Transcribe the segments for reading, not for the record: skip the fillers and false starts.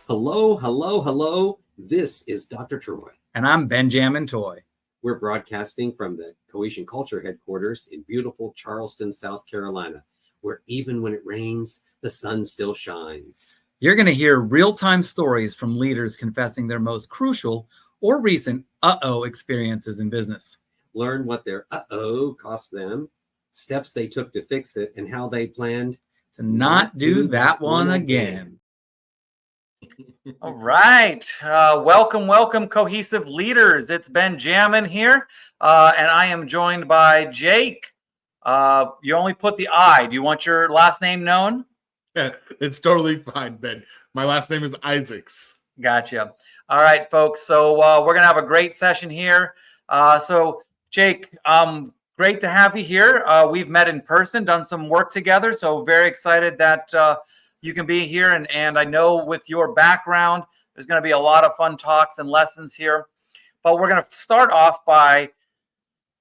Hello. This is Dr. Troy. And I'm Ben-Jamin Toy. We're broadcasting from the Cohesion Culture headquarters in beautiful Charleston, South Carolina, where even when it rains, the sun still shines. You're going to hear real-time stories from leaders confessing their most crucial or recent experiences in business. Learn what their cost them, steps they took to fix it, and how they planned to not do that one again. All right. Welcome, cohesive leaders. It's Ben-Jamin here, and I am joined by Jake. You only put the I. Do you want your last name known? Yeah, it's totally fine, Ben. My last name is Isaacs. Gotcha. All right, folks. So we're going to have a great session here. So, Jake, great to have you here. We've met in person, done some work together, so very excited that you can be here. And I know with your background, there's going to be a lot of fun talks and lessons here. But we're going to start off by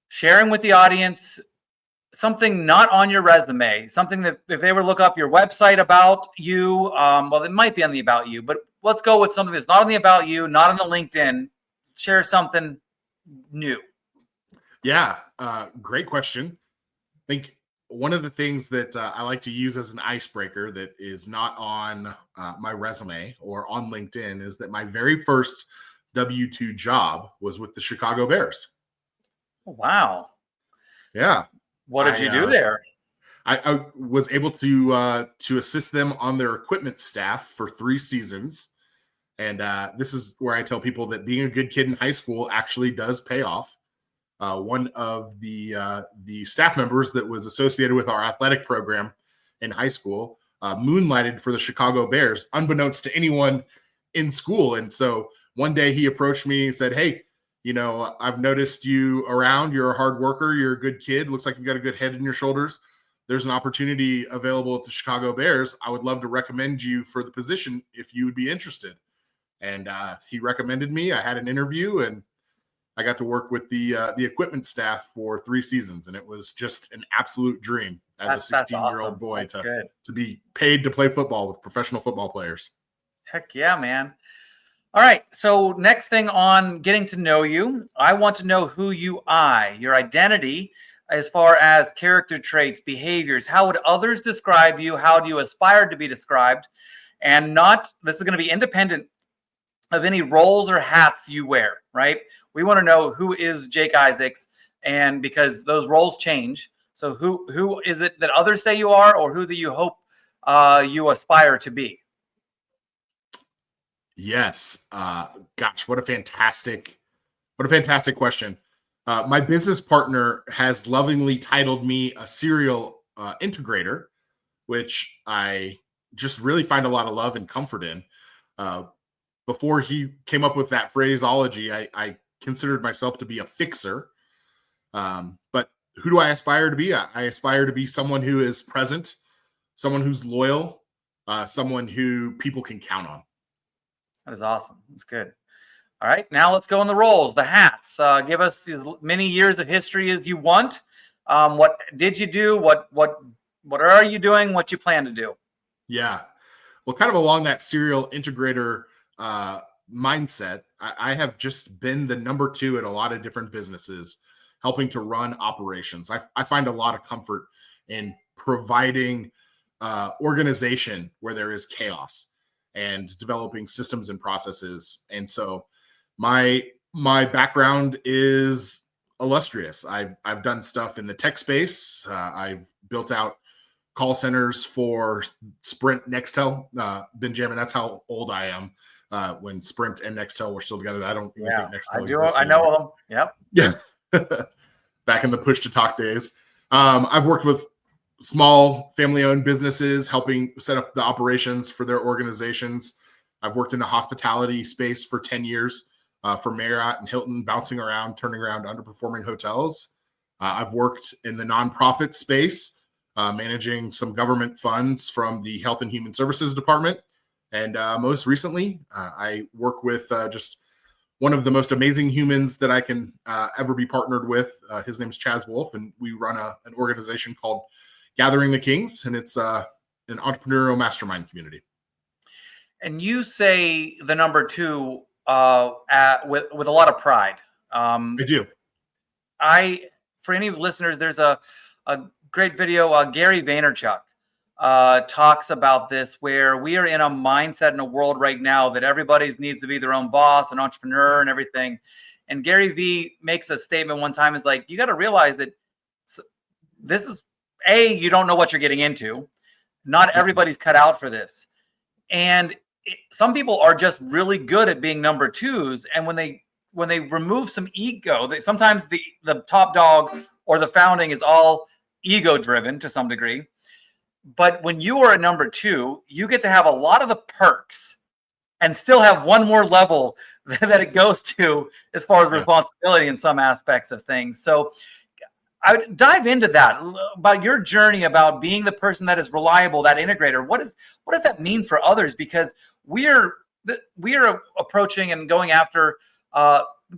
sharing with the audience something not on your resume, something that if they were to look up your website about you, well, it might be on the about you, but let's go with something that's not on the about you, not on the LinkedIn. Share something new. Yeah, great question. I think one of the things that I like to use as an icebreaker that is not on my resume or on LinkedIn is that my very first W-2 job was with the Chicago Bears. Wow. Yeah. What did you do there? I was able to assist them on their equipment staff for 3 seasons. And this is where I tell people that being a good kid in high school actually does pay off. One of the staff members that was associated with our athletic program in high school moonlighted for the Chicago Bears, unbeknownst to anyone in school. And so one day he approached me and said, "Hey, you know, I've noticed you around. You're a hard worker. You're a good kid. Looks like you've got a good head in your shoulders. There's an opportunity available at the Chicago Bears. I would love to recommend you for the position if you would be interested." And he recommended me. I had an interview, and I got to work with the equipment staff for 3 seasons, and it was just an absolute dream as a 16-year-old awesome. boy to be paid to play football with professional football players. Heck yeah, man. All right. So next thing on getting to know you, I want to know who you are, your identity as far as character traits, behaviors. How would others describe you? How do you aspire to be described? And this is going to be independent of any roles or hats you wear, right? We want to know who is Jake Isaacs, and because those roles change. So who is it that others say you are, or who that you hope you aspire to be? Yes. Gosh, what a fantastic question. My business partner has lovingly titled me a serial integrator, which I just really find a lot of love and comfort in. Before he came up with that phraseology, I considered myself to be a fixer. But who do I aspire to be? I aspire to be someone who is present, someone who's loyal, someone who people can count on. That is awesome. That's good. All right, now let's go in the roles, the hats. Give us as many years of history as you want. What did you do? What are you doing? What you plan to do? Yeah, well, kind of along that serial integrator mindset, I have just been the number 2 at a lot of different businesses, helping to run operations. I find a lot of comfort in providing organization where there is chaos, and developing systems and processes. And so my background is illustrious. I've done stuff in the tech space. I've built out call centers for Sprint, Nextel. Ben-Jamin, that's how old I am. When Sprint and Nextel were still together. I don't even think Nextel exists. I know them. Yep. Yeah. Back in the push to talk days. I've worked with small family-owned businesses, helping set up the operations for their organizations. I've worked in the hospitality space for 10 years for Marriott and Hilton, bouncing around, turning around underperforming hotels. I've worked in the nonprofit space, managing some government funds from the Health and Human Services Department. And most recently, I work with just one of the most amazing humans that I can ever be partnered with. His name's Chaz Wolf, and we run an organization called Gathering the Kings, and it's an entrepreneurial mastermind community. And you say the number 2 with a lot of pride. I do. For any listeners, there's a great video. Gary Vaynerchuk talks about this, where we are in a mindset in a world right now that everybody needs to be their own boss, an entrepreneur, and everything. And Gary V makes a statement one time, is like, you got to realize that this is you don't know what you're getting into. Not everybody's cut out for this, and some people are just really good at being number 2s, and when they remove some ego, sometimes the top dog or the founding is all ego driven to some degree. But when you are a number 2, you get to have a lot of the perks and still have one more level that it goes to as far as responsibility in some aspects of things. So I would dive into that, about your journey about being the person that is reliable, that integrator. What does that mean for others? Because we are approaching and going after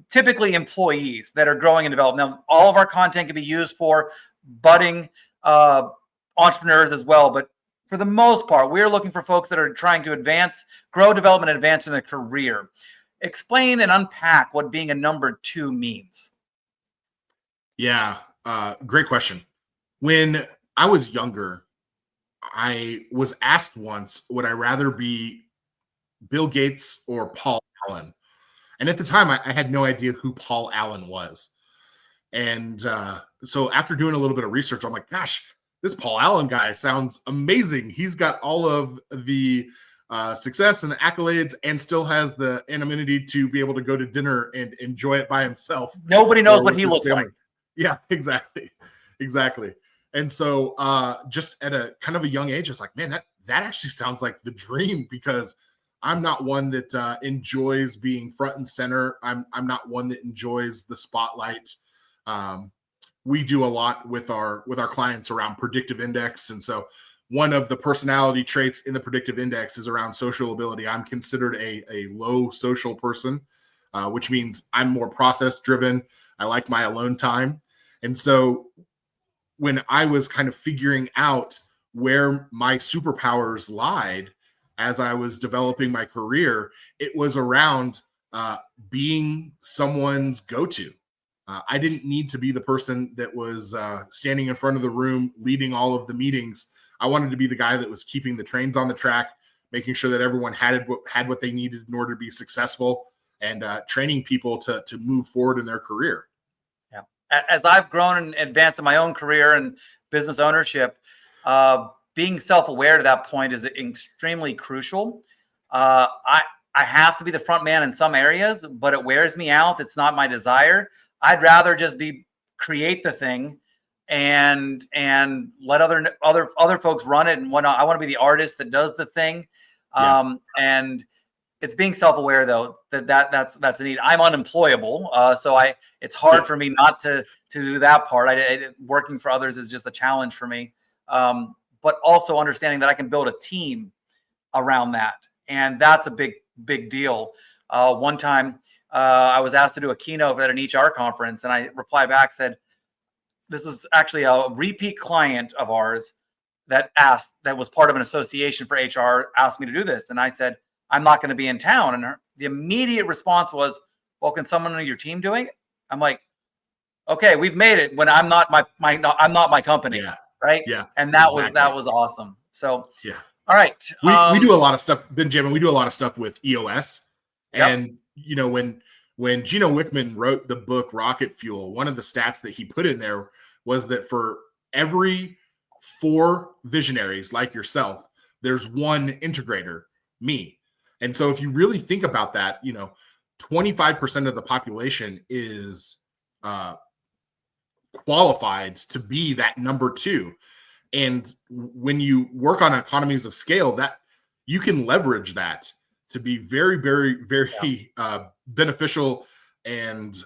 typically employees that are growing and developing. Now, all of our content can be used for budding entrepreneurs as well, but for the most part, we're looking for folks that are trying to grow, develop, and advance in their career. Explain and unpack what being a number 2 means. Yeah, great question. When I was younger, I was asked once, would I rather be Bill Gates or Paul Allen? And at the time, I had no idea who Paul Allen was. And so after doing a little bit of research, I'm like, gosh, this Paul Allen guy sounds amazing. He's got all of the success and the accolades, and still has the anonymity to be able to go to dinner and enjoy it by himself. Nobody knows what he looks like. Yeah, exactly. And so just at a kind of a young age, it's like, man, that actually sounds like the dream, because I'm not one that enjoys being front and center. I'm not one that enjoys the spotlight. We do a lot with our clients around predictive index. And so one of the personality traits in the predictive index is around social ability. I'm considered a low social person, which means I'm more process driven. I like my alone time. And so when I was kind of figuring out where my superpowers lied as I was developing my career, it was around being someone's go-to. I didn't need to be the person that was standing in front of the room, leading all of the meetings. I wanted to be the guy that was keeping the trains on the track, making sure that everyone had what they needed in order to be successful, and training people to move forward in their career. Yeah. As I've grown and advanced in my own career and business ownership, being self-aware to that point is extremely crucial. I have to be the front man in some areas, but it wears me out. It's not my desire. I'd rather just create the thing and let other folks run it and whatnot. I want to be the artist that does the thing. And it's being self-aware though, that's a need. I'm unemployable. So it's hard for me not to do that part. Working for others is just a challenge for me. But also understanding that I can build a team around that. And that's a big deal. One time I was asked to do a keynote at an HR conference, and I replied back, said, this was actually a repeat client of ours that was part of an association for HR, asked me to do this. And I said, I'm not going to be in town. And the immediate response was, well, can someone on your team doing it? I'm like, okay, we've made it when I'm not I'm not my company. Yeah. Right. Yeah. And that was awesome. So, yeah. All right. We do a lot of stuff, Ben-Jamin. We do a lot of stuff with EOS. And, you know, when Gino Wickman wrote the book Rocket Fuel, one of the stats that he put in there was that for every 4 visionaries like yourself, there's one integrator, me. And so if you really think about that, you know, 25% of the population is qualified to be that number 2. And when you work on economies of scale, that you can leverage that to be very, very, very beneficial and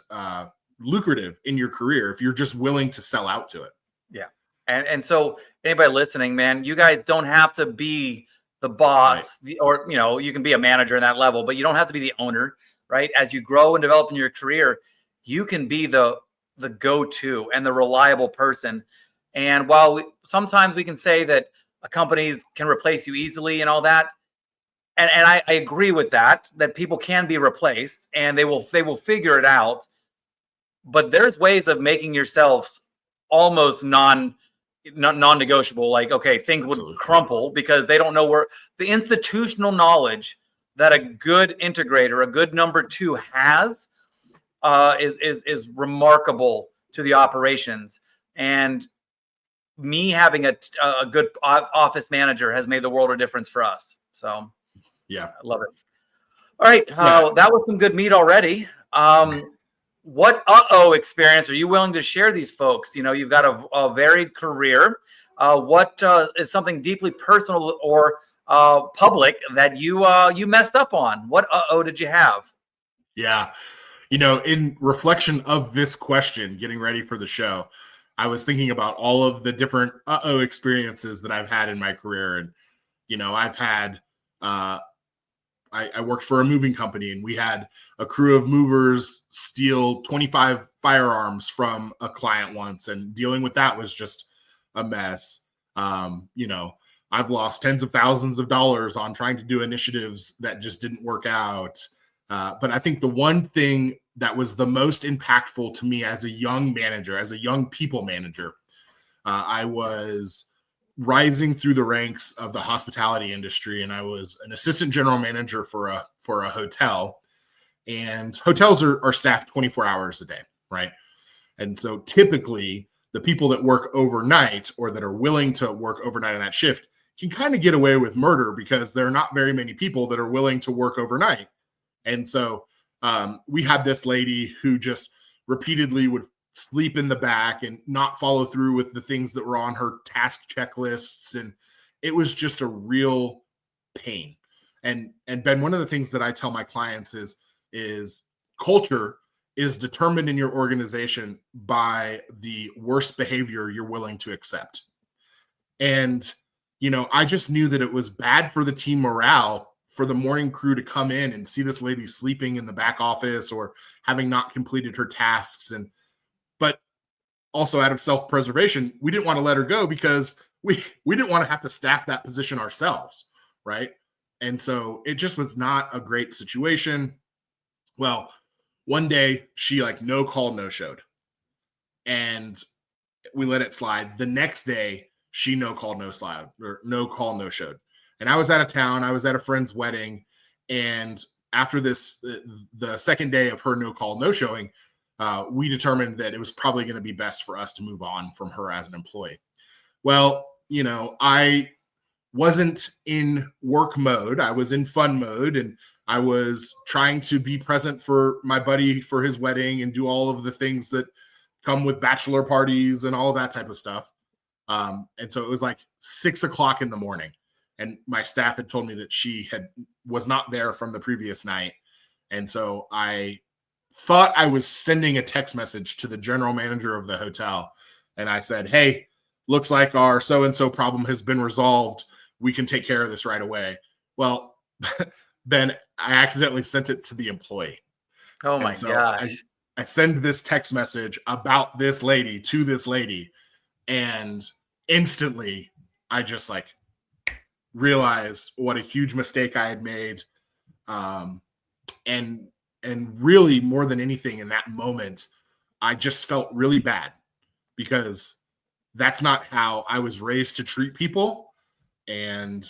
lucrative in your career if you're just willing to sell out to it. Yeah. And so anybody listening, man, you guys don't have to be the boss, or, you know, you can be a manager in that level, but you don't have to be the owner, right? As you grow and develop in your career, you can be the go-to and the reliable person And while sometimes we can say that companies can replace you easily and all that, and I agree with that people can be replaced and they will figure it out. But there's ways of making yourselves almost non-negotiable. Like, okay, things would crumple because they don't know where the institutional knowledge that a good integrator, a good number two has is remarkable to the operations. And me having a good office manager has made the world of difference for us. So yeah, I love it. All right. That was some good meat already. What experience are you willing to share these folks? You know, you've got a varied career. What is something deeply personal or public that you messed up on? What did you have? Yeah. You know, in reflection of this question, getting ready for the show, I was thinking about all of the different experiences that I've had in my career. And, you know, I've had, I worked for a moving company, and we had a crew of movers steal 25 firearms from a client once, and dealing with that was just a mess. You know, I've lost tens of thousands of dollars on trying to do initiatives that just didn't work out. But I think the one thing that was the most impactful to me as a young manager, as a young people manager, I was rising through the ranks of the hospitality industry, and I was an assistant general manager for a hotel. And hotels are staffed 24 hours a day, right? And so typically the people that work overnight or that are willing to work overnight on that shift can kind of get away with murder because there are not very many people that are willing to work overnight. And so we had this lady who just repeatedly would sleep in the back and not follow through with the things that were on her task checklists. And it was just a real pain. And Ben, one of the things that I tell my clients is culture is determined in your organization by the worst behavior you're willing to accept. And, you know, I just knew that it was bad for the team morale for the morning crew to come in and see this lady sleeping in the back office or having not completed her tasks. But also out of self-preservation, we didn't want to let her go because we didn't want to have to staff that position ourselves, right? And so it just was not a great situation. Well, one day she no call, no showed. And we let it slide. The next day she no call, no showed. And I was out of town. I was at a friend's wedding. And after this, the second day of her no call, no showing, we determined that it was probably going to be best for us to move on from her as an employee. Well, you know, I wasn't in work mode. I was in fun mode, and I was trying to be present for my buddy for his wedding and do all of the things that come with bachelor parties and all of that type of stuff. And so it was 6 o'clock in the morning, and my staff had told me that she was not there from the previous night. And so I thought I was sending a text message to the general manager of the hotel. And I said, hey, looks like our so-and-so problem has been resolved. We can take care of this right away. Well, Ben, I accidentally sent it to the employee. Oh my gosh. I send this text message about this lady to this lady. And instantly I just realized what a huge mistake I had made. And really, more than anything in that moment, I just felt really bad because that's not how I was raised to treat people. And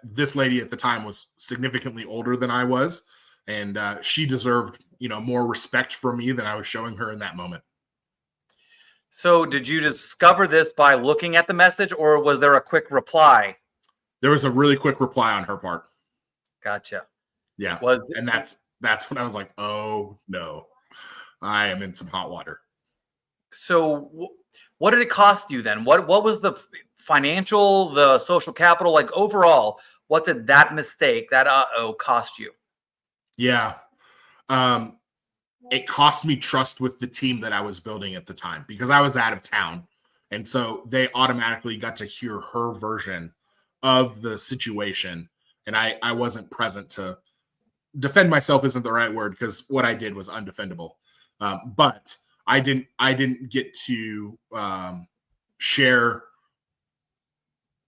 this lady at the time was significantly older than I was, and she deserved, more respect from me than I was showing her in that moment. So did you discover this by looking at the message, or was there a quick reply? There was a really quick reply on her part. Gotcha. Yeah. And that's when I was like, oh no, I am in some hot water. So what did it cost you then? What was the financial, the social capital, overall, what did that mistake, that cost you? Yeah. It cost me trust with the team that I was building at the time because I was out of town. And so they automatically got to hear her version of the situation. And I wasn't present to defend myself isn't the right word because what I did was undefendable. But I didn't get to share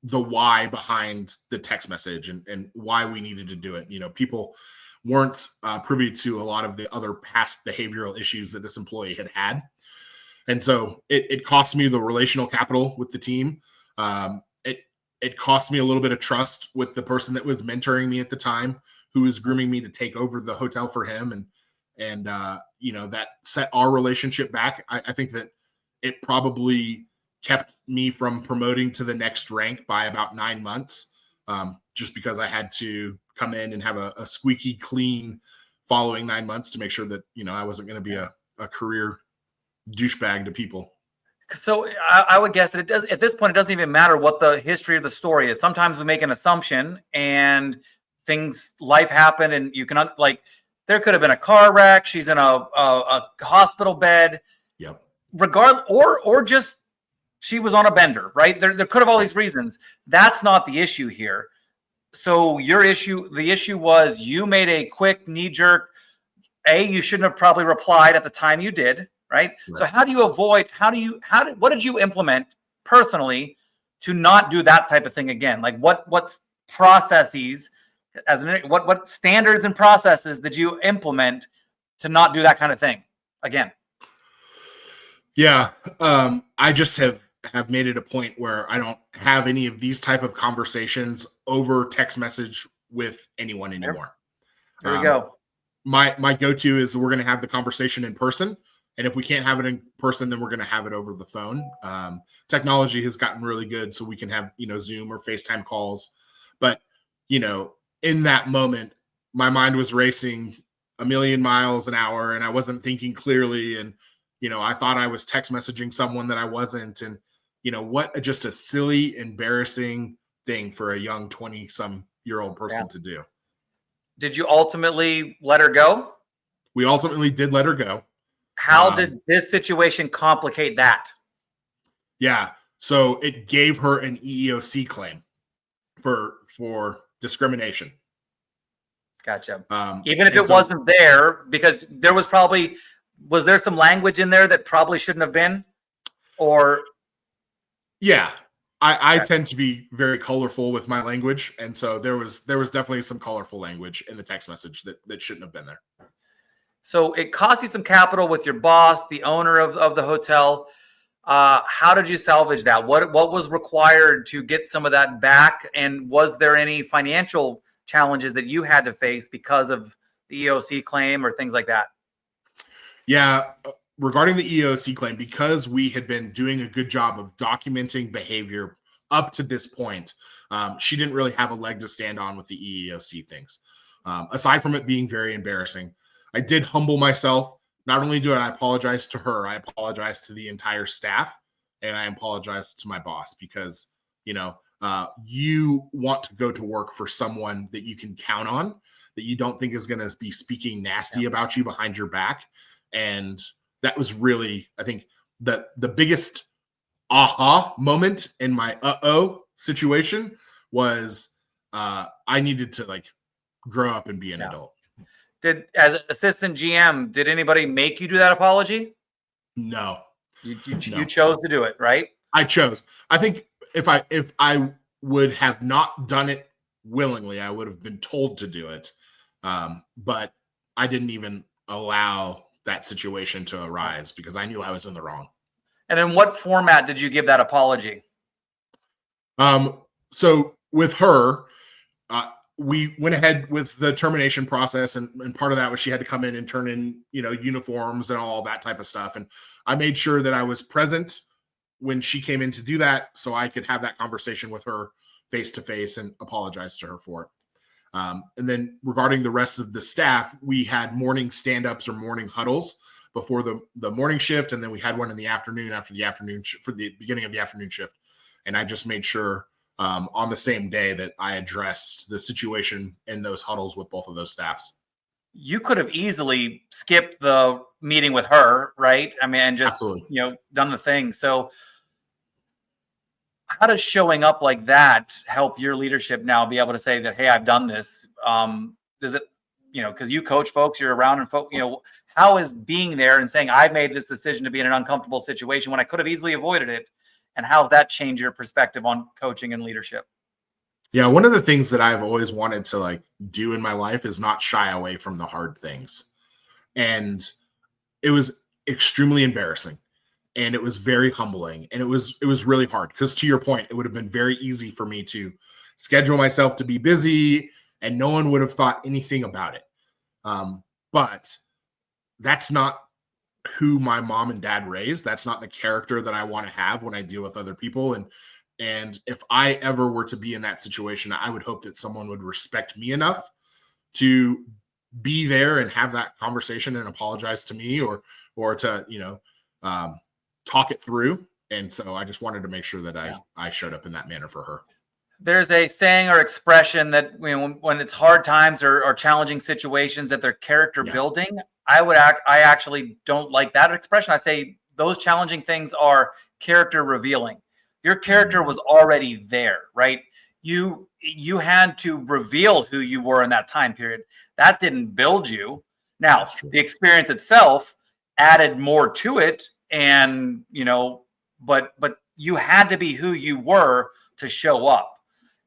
the why behind the text message and why we needed to do it. People weren't privy to a lot of the other past behavioral issues that this employee had. And so it cost me the relational capital with the team. It cost me a little bit of trust with the person that was mentoring me at the time, who was grooming me to take over the hotel for him. And that set our relationship back. I think that it probably kept me from promoting to the next rank by about 9 months, just because I had to come in and have a squeaky clean following 9 months to make sure that, I wasn't going to be a career douchebag to people. So I would guess that it does, at this point, it doesn't even matter what the history of the story is. Sometimes we make an assumption and life happened, and you can there could have been a car wreck. She's in a hospital bed. Yep. Or just she was on a bender, right? There could have all these reasons. That's not the issue here. So the issue was you made a quick knee jerk. You shouldn't have probably replied at the time you did. Right. So what did you implement personally to not do that type of thing again? Like what processes what standards and processes did you implement to not do that kind of thing again? Yeah. I just have made it a point where I don't have any of these type of conversations over text message with anyone anymore. There we go. My go-to is we're going to have the conversation in person. And if we can't have it in person, then we're going to have it over the phone. Technology has gotten really good, so we can have, Zoom or FaceTime calls. But, in that moment, my mind was racing a million miles an hour and I wasn't thinking clearly. And, I thought I was text messaging someone that I wasn't. And, what just a silly, embarrassing thing for a young 20-some-year-old person to do. Did you ultimately let her go? We ultimately did let her go. How did this situation complicate that? Yeah. So it gave her an EEOC claim for discrimination. Gotcha. Even if it wasn't there, because there was there some language in there that probably shouldn't have been? Or yeah. I tend to be very colorful with my language. And so there was definitely some colorful language in the text message that shouldn't have been there. So it cost you some capital with your boss, the owner of the hotel. How did you salvage that? What was required to get some of that back? And was there any financial challenges that you had to face because of the EOC claim or things like that? Yeah. Regarding the EOC claim, because we had been doing a good job of documenting behavior up to this point, she didn't really have a leg to stand on with the EEOC things. Aside from it being very embarrassing, I did humble myself. Not only do I apologize to her, I apologize to the entire staff, and I apologize to my boss because, you want to go to work for someone that you can count on, that you don't think is going to be speaking nasty about you behind your back. And that was really, I think, the biggest aha moment in my situation was I needed to grow up and be an adult. As assistant GM, did anybody make you do that apology? No. You chose to do it, right? I chose. I think if I would have not done it willingly, I would have been told to do it. But I didn't even allow that situation to arise because I knew I was in the wrong. And in what format did you give that apology? So with her, we went ahead with the termination process, and part of that was she had to come in and turn in, uniforms and all that type of stuff. And I made sure that I was present when she came in to do that so I could have that conversation with her face to face and apologize to her for it. And then regarding the rest of the staff, we had morning stand-ups or morning huddles before the morning shift. And then we had one in the afternoon after the afternoon for the beginning of the afternoon shift. And I just made sure on the same day that I addressed the situation in those huddles with both of those staffs. You could have easily skipped the meeting with her, right? I mean, and just, Absolutely. Done the thing. So how does showing up like that help your leadership now be able to say that, hey, I've done this? Does it, because you coach folks, you're around and how is being there and saying, I've made this decision to be in an uncomfortable situation when I could have easily avoided it? And how's that change your perspective on coaching and leadership? Yeah, one of the things that I've always wanted to like do in my life is not shy away from the hard things. And it was extremely embarrassing, and it was very humbling, and it was really hard because, to your point, it would have been very easy for me to schedule myself to be busy and no one would have thought anything about it. But that's not who my mom and dad raised. That's not the character that I want to have when I deal with other people. And if I ever were to be in that situation, I would hope that someone would respect me enough to be there and have that conversation and apologize to me, or to, talk it through. And so I just wanted to make sure that I showed up in that manner for her. There's a saying or expression that when it's hard times or challenging situations that they're character building. I actually don't like that expression. I say those challenging things are character revealing. Your character was already there, right? You had to reveal who you were in that time period. That didn't build you. Now, the experience itself added more to it, and but you had to be who you were to show up.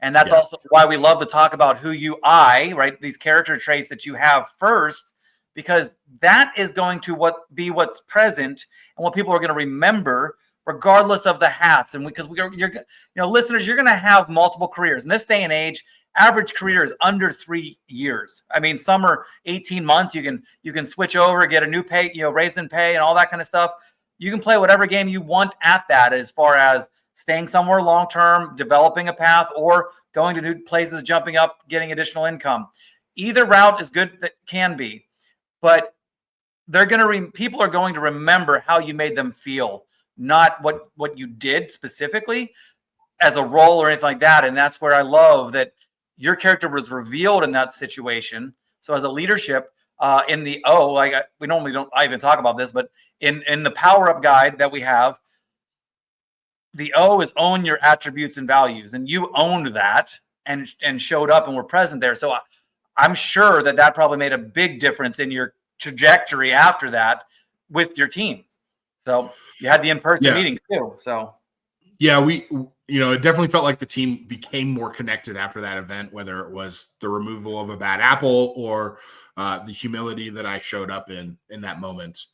And that's also why we love to talk about right? These character traits that you have first, because that is going to be what's present and what people are going to remember, regardless of the hats. And because listeners, you're going to have multiple careers in this day and age. Average career is under 3 years. I mean, some are 18 months. You can switch over, get a new pay, raise in pay and all that kind of stuff. You can play whatever game you want at that, as far as staying somewhere long-term, developing a path, or going to new places, jumping up, getting additional income. Either route is good, that can be, but people are going to remember how you made them feel, not what you did specifically as a role or anything like that. And that's where I love that your character was revealed in that situation. So as a leadership, in the we normally don't even talk about this, but in the Power Up guide that we have, the O is own your attributes and values, and you owned that and showed up and were present there. So I'm sure that probably made a big difference in your trajectory after that with your team. So you had the in-person meetings too. So it definitely felt like the team became more connected after that event, whether it was the removal of a bad apple or the humility that I showed up in that moment.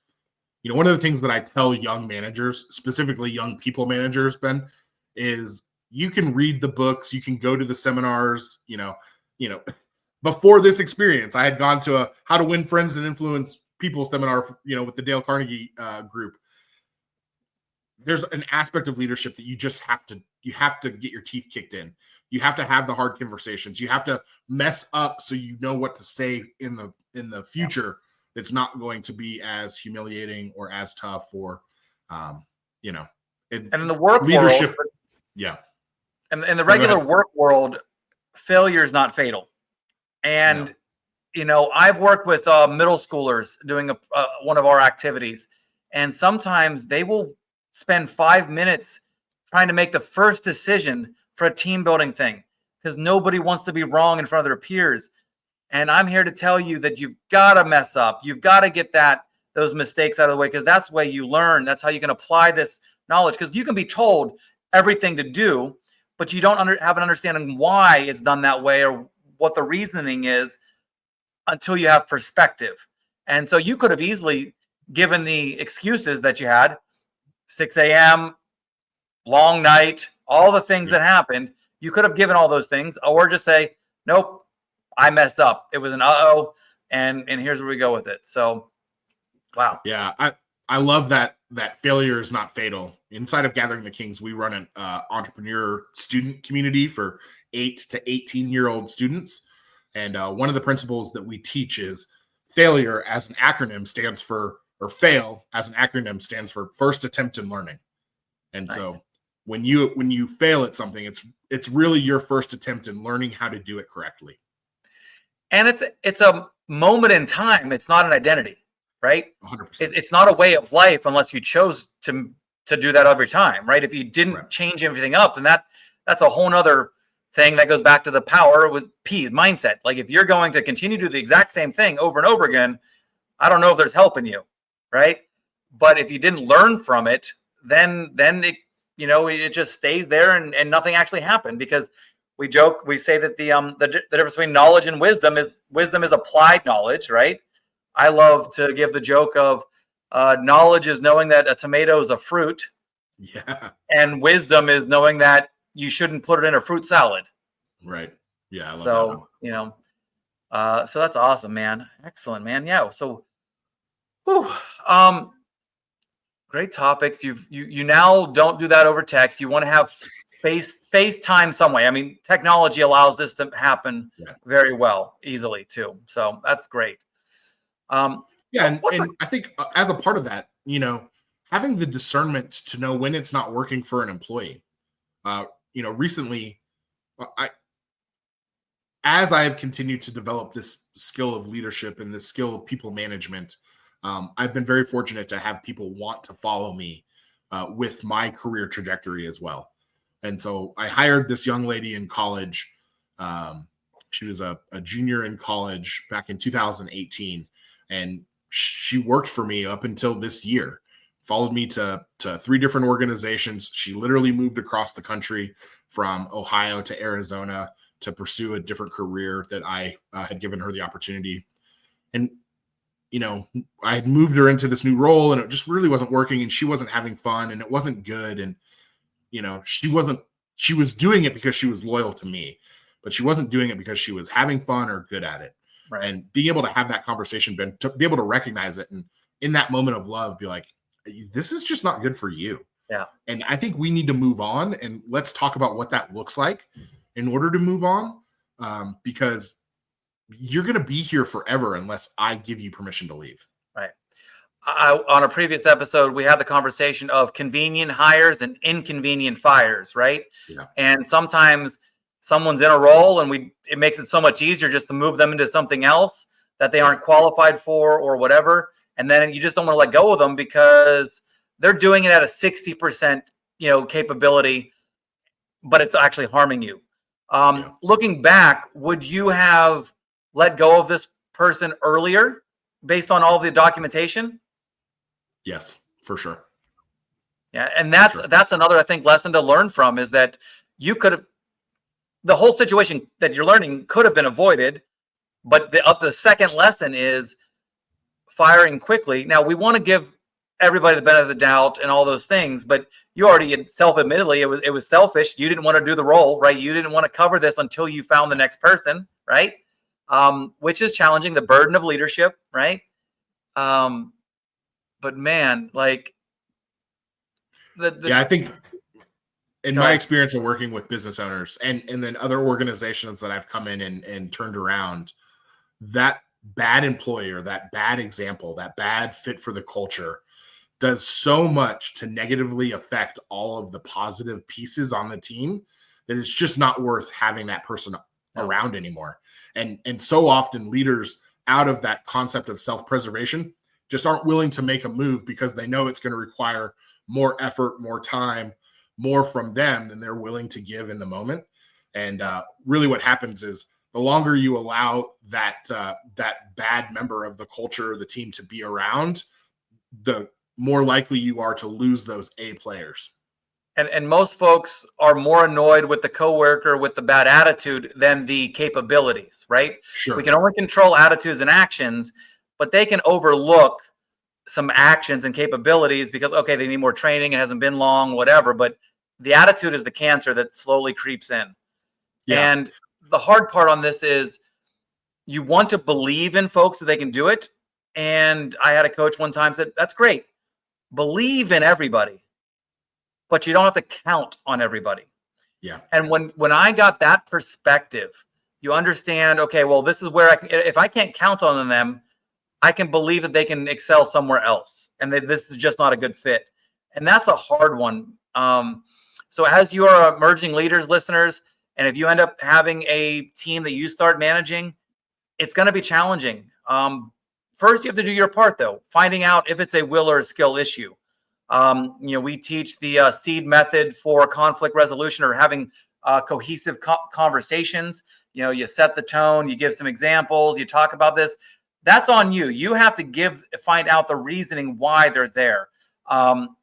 One of the things that I tell young managers, specifically young people managers, Ben, is you can read the books, you can go to the seminars. Before this experience, I had gone to a How to Win Friends and Influence People seminar, with the Dale Carnegie group. There's an aspect of leadership that you have to get your teeth kicked in. You have to have the hard conversations. You have to mess up so you know what to say in the future. It's not going to be as humiliating or as tough, or, and in the work leadership. World, and in the regular work world, failure is not fatal. And, I've worked with middle schoolers doing one of our activities, and sometimes they will spend 5 minutes trying to make the first decision for a team building thing because nobody wants to be wrong in front of their peers. And I'm here to tell you that you've got to mess up. You've got to get those mistakes out of the way, because that's the way you learn. That's how you can apply this knowledge, because you can be told everything to do, but you don't have an understanding why it's done that way or what the reasoning is until you have perspective. And so you could have easily given the excuses that you had, 6 a.m., long night, all the things that happened. You could have given all those things, or just say, nope, I messed up. It was an and here's where we go with it. So, wow. Yeah, I love that failure is not fatal. Inside of Gathering the Kings, we run an entrepreneur student community for 8 to 18-year-old students. And one of the principles that we teach is failure as an acronym stands for, or fail as an acronym stands for first attempt in learning. And nice. So when you fail at something, it's really your first attempt in learning how to do it correctly. And it's a moment in time. It's not an identity, right? 100%. It's not a way of life unless you chose to do that every time, right? If you didn't change everything up, then that's a whole nother thing that goes back to the power with mindset. Like if you're going to continue to do the exact same thing over and over again, I don't know if there's help in you, right? But if you didn't learn from it, then it, you know, it just stays there and nothing actually happened, because we say that the difference between knowledge and wisdom is applied knowledge, right? I love to give the joke of knowledge is knowing that a tomato is a fruit, Yeah. and wisdom is knowing that you shouldn't put it in a fruit salad. Right. Yeah. I love that So, one. you know, so that's awesome, man. Excellent, man. Yeah. So, whew, great topics. You now don't do that over text. You want to have FaceTime some way. I mean, technology allows this to happen very well, easily too. So that's great. Yeah, and I think as a part of that, you know, having the discernment to know when it's not working for an employee. You know, recently, as I have continued to develop this skill of leadership and this skill of people management, I've been very fortunate to have people want to follow me with my career trajectory as well. And so I hired this young lady in college. She was a junior in college back in 2018, and she worked for me up until this year. Followed me to 3 different organizations. She literally moved across the country from Ohio to Arizona to pursue a different career that I had given her the opportunity. And, you know, I had moved her into this new role, and it just really wasn't working, and she wasn't having fun, and it wasn't good. And, you know, she was doing it because she was loyal to me, but she wasn't doing it because she was having fun or good at it. Right. And being able to have that conversation, Ben, to be able to recognize it, and in that moment of love, be like, this is just not good for you. Yeah. And I think we need to move on, and let's talk about what that looks like in order to move on. Because you're going to be here forever unless I give you permission to leave. Right. On a previous episode, we had the conversation of convenient hires and inconvenient fires, right? Yeah. And sometimes someone's in a role, and it makes it so much easier just to move them into something else that they aren't qualified for or whatever. And then you just don't want to let go of them because they're doing it at a 60%, you know, capability, but it's actually harming you. Looking back, would you have let go of this person earlier based on all the documentation? Yes, for sure. Yeah. And that's another, I think, lesson to learn from, is that you could have, the whole situation that you're learning could have been avoided. But the second lesson is firing quickly. Now, we want to give everybody the benefit of the doubt and all those things, but you already self-admittedly, it was selfish. You didn't want to do the role, right? You didn't want to cover this until you found the next person, right? Which is challenging, the burden of leadership, right? But man, like I think in my experience of working with business owners and then other organizations that I've come in and turned around, that bad employer, that bad example, that bad fit for the culture does so much to negatively affect all of the positive pieces on the team that it's just not worth having that person around anymore. And so often leaders, out of that concept of self-preservation, just aren't willing to make a move because they know it's going to require more effort, more time, more from them than they're willing to give in the moment. And really what happens is the longer you allow that bad member of the culture or the team to be around, the more likely you are to lose those A players. And most folks are more annoyed with the coworker with the bad attitude than the capabilities, right? Sure. We can only control attitudes and actions, but they can overlook some actions and capabilities because, okay, they need more training, it hasn't been long, whatever. But the attitude is the cancer that slowly creeps in. Yeah. And the hard part on this is you want to believe in folks that they can do it. And I had a coach one time said, that's great. Believe in everybody, but you don't have to count on everybody. Yeah. And when I got that perspective, you understand, okay, well, this is where if I can't count on them, I can believe that they can excel somewhere else. And that this is just not a good fit. And that's a hard one. So as you are emerging leaders, listeners, and if you end up having a team that you start managing, it's going to be challenging. First, you have to do your part, though, finding out if it's a will or a skill issue. We teach the SEED method for conflict resolution, or having cohesive conversations. You set the tone, you give some examples, you talk about this. that's on you. You have to find out the reasoning why they're there.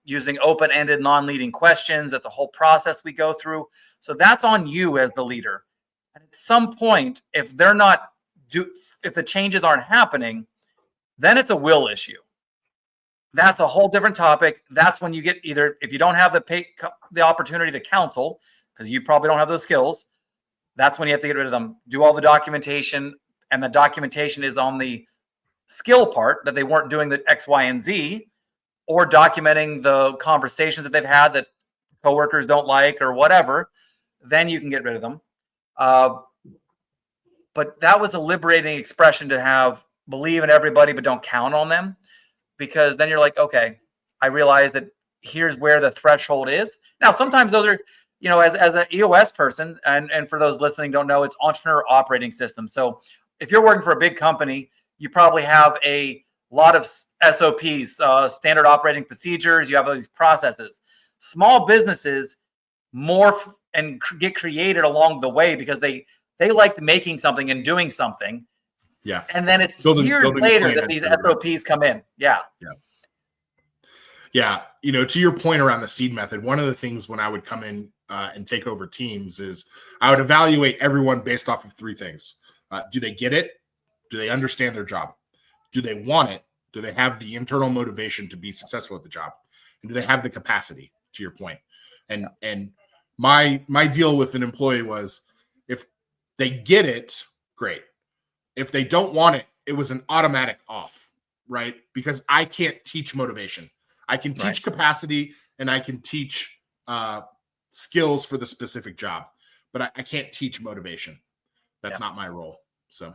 Using open-ended, non-leading questions. That's a whole process we go through. So that's on you as the leader. And at some point, if the changes aren't happening, then it's a will issue. That's a whole different topic. That's when you get either, if you don't have the opportunity to counsel, because you probably don't have those skills, that's when you have to get rid of them. Do all the documentation, and the documentation is on the skill part that they weren't doing the X, Y, and Z, or documenting the conversations that they've had that coworkers don't like or whatever. Then you can get rid of them. But that was a liberating expression to believe in everybody, but don't count on them. Because then you're like, okay, I realize that here's where the threshold is. Now, sometimes those are, as an EOS person, and for those listening don't know, it's entrepreneur operating system. So if you're working for a big company, you probably have a lot of SOPs, standard operating procedures. You have all these processes. Small businesses morph and get created along the way because they liked making something and doing something. Yeah. And then it's years later that these SOPs come in. Yeah. Yeah. To your point around the seed method, one of the things when I would come in and take over teams is I would evaluate everyone based off of three things. Do they get it? Do they understand their job? Do they want it? Do they have the internal motivation to be successful at the job? And do they have the capacity, to your point? And my deal with an employee was, if they get it, great. If they don't want it, it was an automatic off, right? Because I can't teach motivation. I can teach capacity, and I can teach skills for the specific job, but I can't teach motivation. That's not my role. So,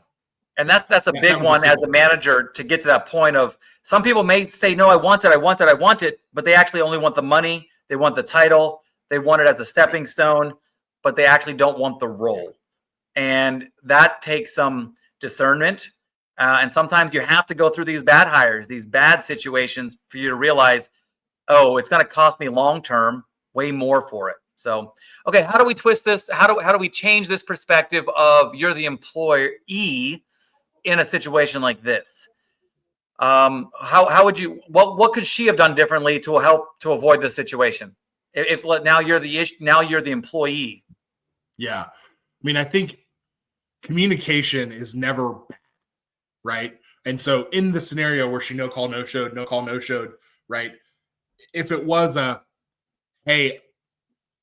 and that's a big one as a manager, to get to that point of, some people may say, no, I want it, but they actually only want the money. They want the title. They want it as a stepping stone, but they actually don't want the role. And that takes some discernment. And sometimes you have to go through these bad hires, these bad situations, for you to realize, oh, it's going to cost me long-term way more for it. So, okay, how do we twist this? How do we change this perspective of you're the employee in a situation like this? How would you, what could she have done differently to help to avoid this situation? If now you're the employee. Yeah. I mean, I think communication is never bad, right? And so in the scenario where she no call, no showed, right? If it was hey,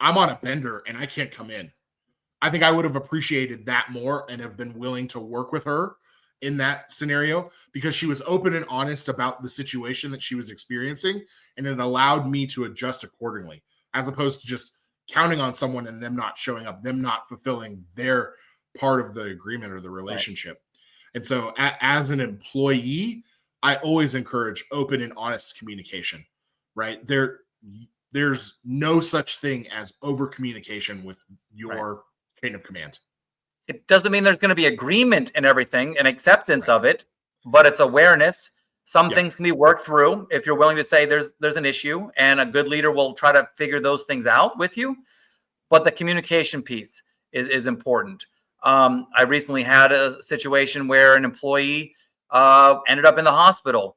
I'm on a bender and I can't come in, I think I would have appreciated that more and have been willing to work with her in that scenario, because she was open and honest about the situation that she was experiencing, and it allowed me to adjust accordingly, as opposed to just counting on someone and them not showing up, them not fulfilling their part of the agreement or the relationship. Right. And so as an employee, I always encourage open and honest communication, right? There's no such thing as over communication with your chain of command. It doesn't mean there's going to be agreement in everything and acceptance of it, but it's awareness. Some things can be worked through if you're willing to say there's an issue, and a good leader will try to figure those things out with you. But the communication piece is important. I recently had a situation where an employee ended up in the hospital,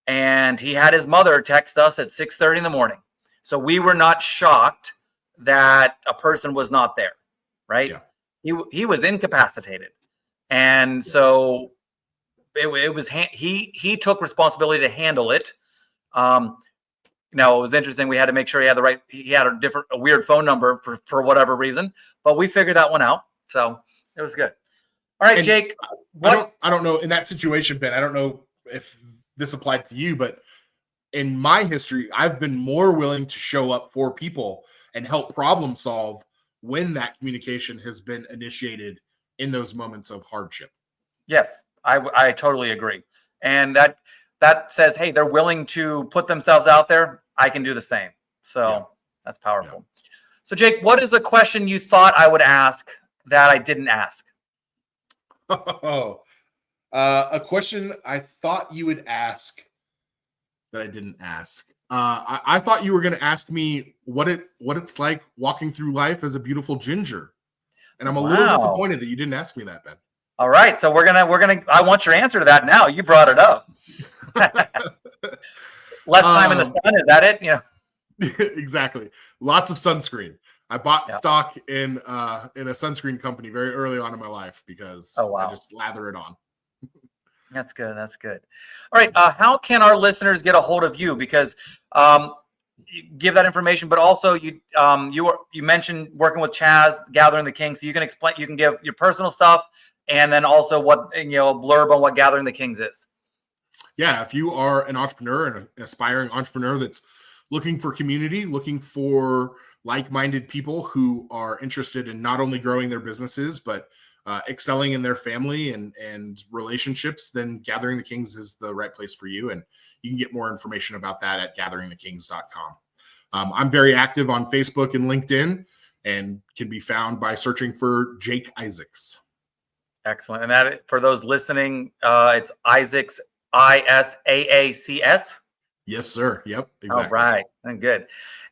and he had his mother text us at 6:30 in the morning. So we were not shocked that a person was not there, right? Yeah. He was incapacitated. And so it was, he took responsibility to handle it. Now it was interesting. We had to make sure he had a weird phone number for whatever reason, but we figured that one out. So it was good. All right, and Jake. I don't know in that situation, Ben, I don't know if this applied to you, but in my history, I've been more willing to show up for people and help problem solve when that communication has been initiated in those moments of hardship. Yes, I totally agree. And that says, hey, they're willing to put themselves out there. I can do the same. So that's powerful. Yeah. So Jake, what is a question you thought I would ask that I didn't ask? A question I thought you would ask that I didn't ask. I thought you were going to ask me what it's like walking through life as a beautiful ginger. And I'm a little disappointed that you didn't ask me that, Ben. All right. So I want your answer to that now. You brought it up. Less time in the sun. Is that it? You know. Exactly. Lots of sunscreen. I bought stock in a sunscreen company very early on in my life because I just lather it on. That's good. That's good. All right. How can our listeners get a hold of you? Because you give that information, but also you mentioned working with Chaz, Gathering the Kings. So you can explain. You can give your personal stuff, and then also what blurb on what Gathering the Kings is. Yeah, if you are an entrepreneur and an aspiring entrepreneur that's looking for community, looking for like-minded people who are interested in not only growing their businesses, but excelling in their family and relationships, then Gathering the Kings is the right place for you. And you can get more information about that at gatheringthekings.com. I'm very active on Facebook and LinkedIn and can be found by searching for Jake Isaacs. Excellent. And that, for those listening, it's Isaacs, ISAACS. Yes, sir. Yep. Exactly. All right. And good.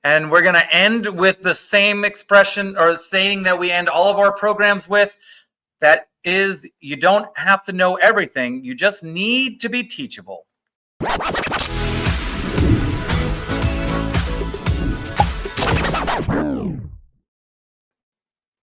And we're going to end with the same expression or saying that we end all of our programs with. That is, you don't have to know everything. You just need to be teachable.